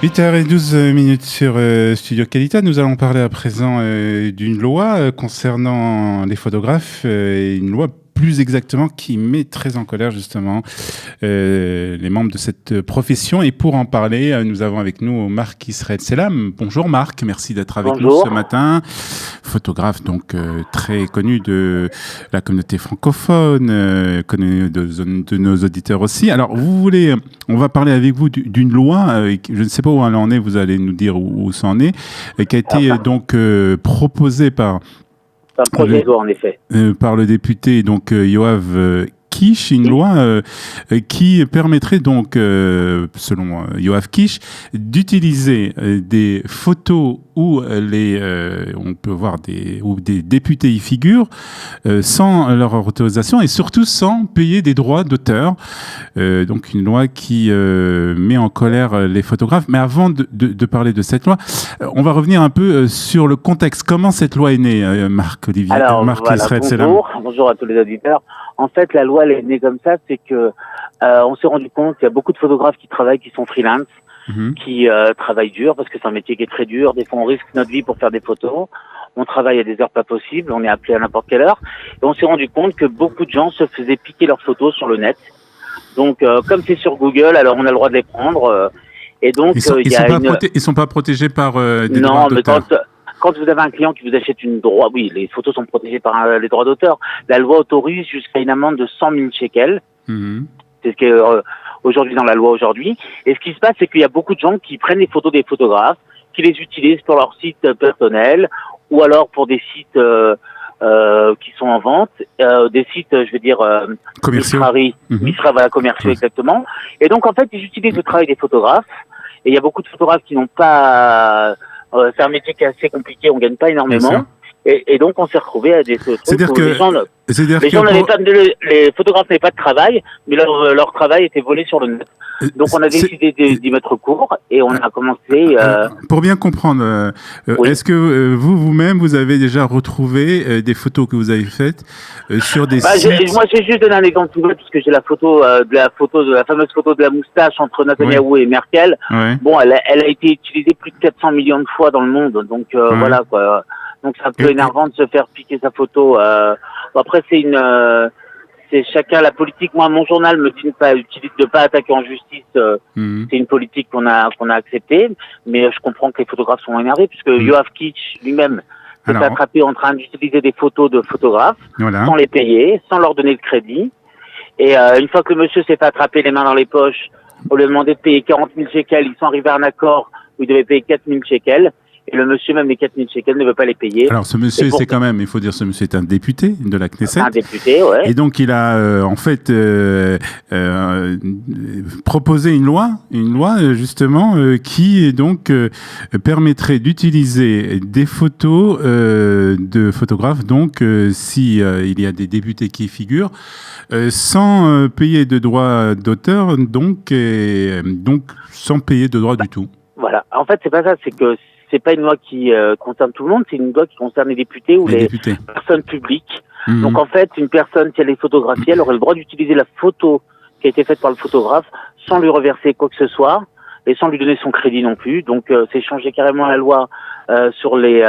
8h12 sur Studio Qualita. Nous allons parler à présent d'une loi concernant les photographes, une loi plus exactement qui met très en colère justement les membres de cette profession. Et pour en parler, nous avons avec nous Marc Israël Selam. Bonjour Marc, merci d'être avec nous ce matin. Photographe donc très connu de la communauté francophone, connu de nos auditeurs aussi. Alors on va parler avec vous d'une loi, je ne sais pas où elle en est, vous allez nous dire où ça en est, qui a été donc proposée par un projet de loi, en effet. Par le député donc Yoav Kish, une loi qui permettrait donc, selon Yoav Kish, d'utiliser des photos où on peut voir où des députés y figurent sans leur autorisation et surtout sans payer des droits d'auteur. Donc une loi qui met en colère les photographes. Mais avant de parler de cette loi, on va revenir un peu sur le contexte. Comment cette loi est née, Marc-Olivier? Alors, bonjour à tous les auditeurs. En fait, la loi, elle est née comme ça, c'est que on s'est rendu compte qu'il y a beaucoup de photographes qui travaillent, qui sont freelance, qui travaillent dur, parce que c'est un métier qui est très dur. Des fois, on risque notre vie pour faire des photos. On travaille à des heures pas possibles, on est appelé à n'importe quelle heure. Et on s'est rendu compte que beaucoup de gens se faisaient piquer leurs photos sur le net. Donc, comme c'est sur Google, alors on a le droit de les prendre. Et donc, ils sont pas protégés par des droits d'auteur. Quand vous avez un client qui vous achète les photos sont protégées par les droits d'auteur. La loi autorise jusqu'à une amende de 100 000 shekels. C'est ce qui est aujourd'hui dans la loi aujourd'hui. Et ce qui se passe, c'est qu'il y a beaucoup de gens qui prennent les photos des photographes, qui les utilisent pour leur site personnel ou alors pour des sites qui sont en vente, des sites, commerciaux. Commerciaux, exactement. Et donc, en fait, ils utilisent le travail des photographes. Et il y a beaucoup de photographes qui n'ont pas... c'est un métier qui est assez compliqué, on gagne pas énormément. Et donc, on s'est retrouvé à des trucs où les photographes n'avaient pas de travail, mais leur travail était volé sur le net. Donc, on a décidé d'y mettre court et on a commencé... Pour bien comprendre, est-ce que vous-même, vous avez déjà retrouvé des photos que vous avez faites sur des sites? Moi, j'ai juste donné un exemple tout parce que j'ai la fameuse photo de la moustache entre Netanyahou et Merkel. Bon, elle a été utilisée plus de 400 millions de fois dans le monde. Donc, voilà, quoi. Donc, c'est un peu énervant de se faire piquer sa photo. Après, c'est chacun la politique. Moi, mon journal me dit de pas attaquer en justice. C'est une politique qu'on a acceptée. Mais je comprends que les photographes sont énervés puisque Yoav Kish lui-même s'est attrapé en train d'utiliser des photos de photographes sans les payer, sans leur donner de crédit. Et une fois que le monsieur s'est fait attraper les mains dans les poches, on lui a demandé de payer 40 000 shekels. Ils sont arrivés à un accord où il devait payer 4 000 shekels. Et le monsieur, même les 4 000 shekels, ne veut pas les payer. Alors, ce monsieur, c'est quand même, il faut dire, ce monsieur est un député de la Knesset. Un député, ouais. Et donc, il a, proposé une loi, justement, qui, donc, permettrait d'utiliser des photos de photographes, donc, si il y a des députés qui y figurent, sans payer de droits d'auteur, donc, sans payer de droits du tout. Voilà. En fait, c'est pas ça, c'est que c'est pas une loi qui concerne tout le monde, c'est une loi qui concerne les députés ou les personnes publiques. Donc en fait, une personne, si elle est photographiée, elle aurait le droit d'utiliser la photo qui a été faite par le photographe sans lui reverser quoi que ce soit et sans lui donner son crédit non plus. Donc c'est changer carrément la loi sur les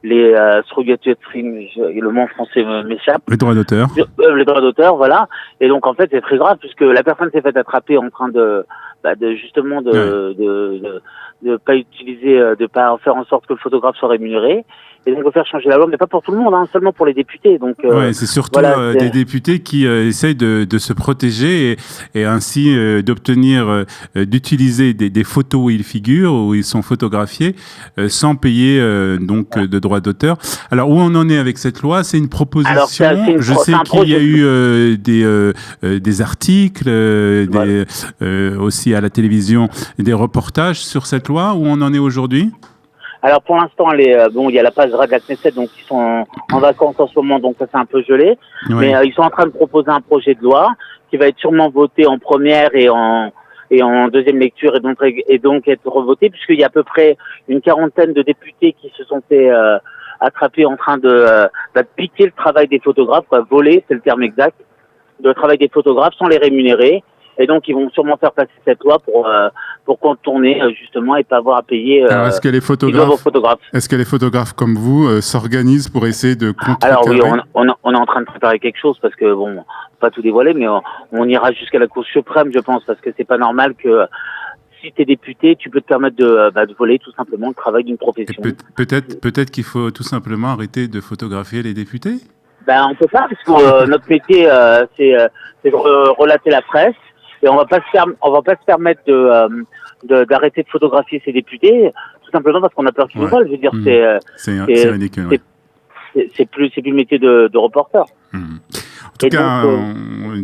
le mot en français m'échappe. Les droits d'auteur. Les droits d'auteur, voilà. Et donc en fait, c'est très grave puisque la personne s'est faite attraper en train de pas utiliser, de pas faire en sorte que le photographe soit rémunéré. Et donc, on va faire changer la loi, mais pas pour tout le monde, seulement pour les députés. Donc, c'est surtout des députés qui essayent de se protéger et ainsi d'obtenir, d'utiliser des photos où ils figurent, où ils sont photographiés, sans payer de droits d'auteur. Alors, où on en est avec cette loi? C'est une proposition. Je sais qu'il y a eu des articles, aussi à la télévision, des reportages sur cette loi. Où on en est aujourd'hui? Alors pour l'instant, il y a la page de la Knesset, donc ils sont en vacances en ce moment, donc ça c'est un peu gelé. Oui. Mais ils sont en train de proposer un projet de loi qui va être sûrement voté en première et en deuxième lecture et donc être revoté, puisqu'il y a à peu près une quarantaine de députés qui se sont fait attraper en train de piquer le travail des photographes, voler, c'est le terme exact, le travail des photographes sans les rémunérer. Et donc, ils vont sûrement faire passer cette loi pour contourner, justement, et pas avoir à payer Alors, est-ce que les photographes comme vous s'organisent pour essayer de contrecarrer? Alors oui, on est en train de préparer quelque chose parce que, bon, pas tout dévoiler, mais on ira jusqu'à la Cour suprême, je pense, parce que c'est pas normal que si tu es député, tu peux te permettre de voler tout simplement le travail d'une profession. Peut-être qu'il faut tout simplement arrêter de photographier les députés. On peut pas, parce que notre métier, c'est de relater la presse, et on va pas se permettre d'arrêter de photographier ces députés, tout simplement parce qu'on a peur qu'ils nous volent. Je veux dire, c'est ridicule. Ouais. C'est plus le métier de reporter. En tout cas,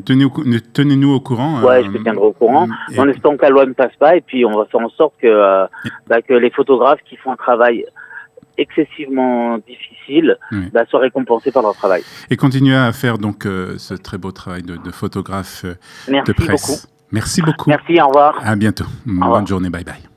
tenez-nous au courant. Ouais, je te tiendrai au courant. En espérant que la loi ne passe pas, et puis on va faire en sorte que les photographes qui font un travail excessivement difficile soient récompensés par leur travail. Et continuez à faire donc ce très beau travail de photographe de presse. Merci beaucoup. Merci beaucoup. Merci, au revoir. À bientôt. Bonne journée, bye bye.